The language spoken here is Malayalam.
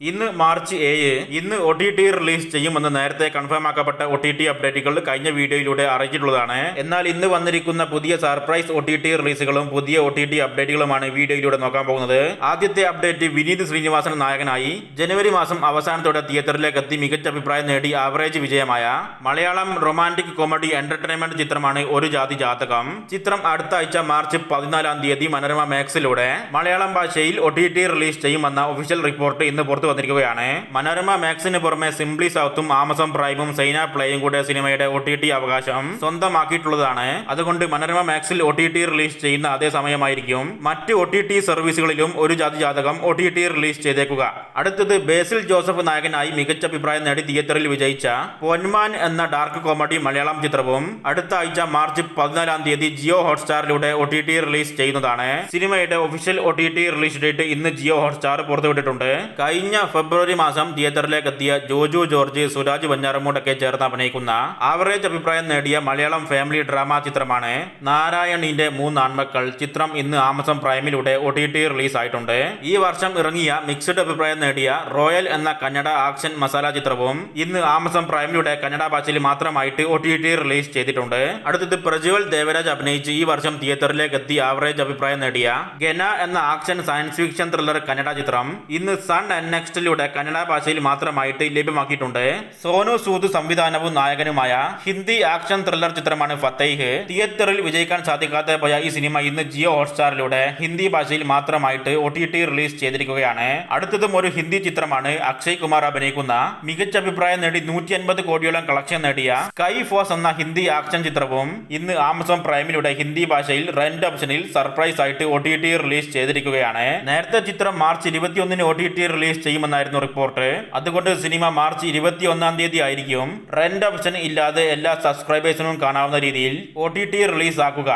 ഇന്ന് മാർച്ച് 7 ഇന്ന് OTT റിലീസ് ചെയ്യുമെന്ന് നേരത്തെ കൺഫേം ആക്കപ്പെട്ട OTT അപ്ഡേറ്റുകൾ കഴിഞ്ഞ വീഡിയോയിലൂടെ അറിയിച്ചിട്ടുള്ളതാണ്. എന്നാൽ ഇന്ന് വന്നിരിക്കുന്ന പുതിയ സർപ്രൈസ് OTT റിലീസുകളും പുതിയ OTT അപ്ഡേറ്റുകളുമാണ് വീഡിയോയിലൂടെ നോക്കാൻ പോകുന്നത്. ആദ്യത്തെ അപ്ഡേറ്റ് വിനീത് ശ്രീനിവാസൻ നായകനായി ജനുവരി മാസം അവസാനത്തോടെ തിയേറ്ററിലേക്ക് എത്തി മികച്ച അഭിപ്രായം നേടി ആവറേജ് വിജയമായ മലയാളം റൊമാന്റിക് കോമഡി എന്റർടൈൻമെന്റ് ചിത്രമാണ് ഒരു ജാതി ജാതകം. ചിത്രം അടുത്ത ആഴ്ച മാർച്ച് 14 മനോരമ മാക്സിലൂടെ മലയാളം ഭാഷയിൽ OTT റിലീസ് ചെയ്യുമെന്ന ഒഫീഷ്യൽ റിപ്പോർട്ട് ഇന്ന് പുറത്തു വന്നിരിക്കുകയാണ്. മനോരമ മാക്സിന് പുറമെ സിംപ്ലി സൗത്തും ആമസോൺ പ്രൈമും സൈന പ്ലേയും കൂടെ സിനിമയുടെ OTT അവകാശം സ്വന്തമാക്കിയിട്ടുള്ളതാണ്. അതുകൊണ്ട് മനോരമ മാക്സിൽ OTT റിലീസ് ചെയ്യുന്ന അതേ സമയമായിരിക്കും മറ്റ് OTT സർവീസുകളിലും ഒരു ജാതി ജാതകം OTT റിലീസ് ചെയ്തേക്കുക. അടുത്തത് ബേസിൽ ജോസഫ് നായകനായി മികച്ച അഭിപ്രായം നേടി തിയേറ്ററിൽ വിജയിച്ച പൊന്മാൻ എന്ന ഡാർക്ക് കോമഡി മലയാളം ചിത്രവും അടുത്ത ആഴ്ച മാർച്ച് 14 ജിയോ ഹോട്ട്സ്റ്റാറിലൂടെ OTT റിലീസ് ചെയ്യുന്നതാണ്. സിനിമയുടെ ഒഫീഷ്യൽ OTT റിലീസ് ഡേറ്റ് ഇന്ന് ജിയോ ഹോട്ട്സ്റ്റാർ പുറത്തുവിട്ടിട്ടുണ്ട്. കഴിഞ്ഞ ഫെബ്രുവരി മാസം തിയേറ്ററിലേക്ക് എത്തിയ ജോജു ജോർജ്, സുരാജ് വഞ്ഞാറമൂടൊക്കെ ചേർന്ന് അഭിനയിക്കുന്ന ആവറേജ് അഭിപ്രായം നേടിയ മലയാളം ഫാമിലി ഡ്രാമ ചിത്രമാണ് നാരായണീന്റെ മൂന്നാൺമക്കൾ. ചിത്രം ഇന്ന് ആമസോൺ പ്രൈമിലൂടെ OTT റിലീസ് ആയിട്ടുണ്ട്. ഈ വർഷം ഇറങ്ങിയ മിക്സ്ഡ് അഭിപ്രായം നേടിയ റോയൽ എന്ന കന്നഡ ആക്ഷൻ മസാല ചിത്രവും ഇന്ന് ആമസോൺ പ്രൈമിലൂടെ കന്നഡ ഭാഷയിൽ മാത്രമായിട്ട് OTT റിലീസ് ചെയ്തിട്ടുണ്ട്. അടുത്തത് പ്രജ്വൽ ദേവരാജ് അഭിനയിച്ച് ഈ വർഷം തിയേറ്ററിലേക്ക് എത്തി ആവറേജ് അഭിപ്രായം നേടിയ ഗന എന്ന action science fiction thriller Kannada ചിത്രം ഇന്ന് സൺ നെക്സ്റ്റിലൂടെ കന്നഡ ഭാഷയിൽ മാത്രമായിട്ട് ലഭ്യമാക്കിയിട്ടുണ്ട്. സോനു സൂദ് സംവിധാനവും നായകനുമായ ഹിന്ദി ആക്ഷൻ ത്രില്ലർ ചിത്രമാണ് ഫത്തേഹ്. തിയേറ്ററിൽ വിജയിക്കാൻ സാധിക്കാതെ പോയ ഈ സിനിമ ഇന്ന് ജിയോ ഹോട്ട്സ്റ്റാറിലൂടെ ഹിന്ദി ഭാഷയിൽ മാത്രമായിട്ട് OTT റിലീസ് ചെയ്തിരിക്കുകയാണ്. അടുത്തതും ഒരു ഹിന്ദി ചിത്രമാണ്. അക്ഷയ് കുമാർ അഭിനയിക്കുന്ന മികച്ച അഭിപ്രായം നേടി 150 കോടിയോളം കളക്ഷൻ നേടിയ സ്കൈ ഫോഴ്സ് എന്ന ഹിന്ദി ആക്ഷൻ ചിത്രവും ഇന്ന് ആമസോൺ പ്രൈമിലൂടെ ഹിന്ദി ഭാഷയിൽ റെന്റ് ഓപ്ഷനിൽ സർപ്രൈസ് ആയിട്ട് OTT റിലീസ് ചെയ്തിരിക്കുകയാണ്. നേരത്തെ ചിത്രം മാർച്ച് 21 OTT റിലീസ് ചെയ്യുമെന്നായിരുന്നു റിപ്പോർട്ട്. അതുകൊണ്ട് സിനിമ മാർച്ച് 21 ആയിരിക്കും റെന്റ് ഓപ്ഷൻ ഇല്ലാതെ എല്ലാ സബ്സ്ക്രൈബേഴ്സിനും കാണാവുന്ന രീതിയിൽ OTT റിലീസ് ആക്കുക.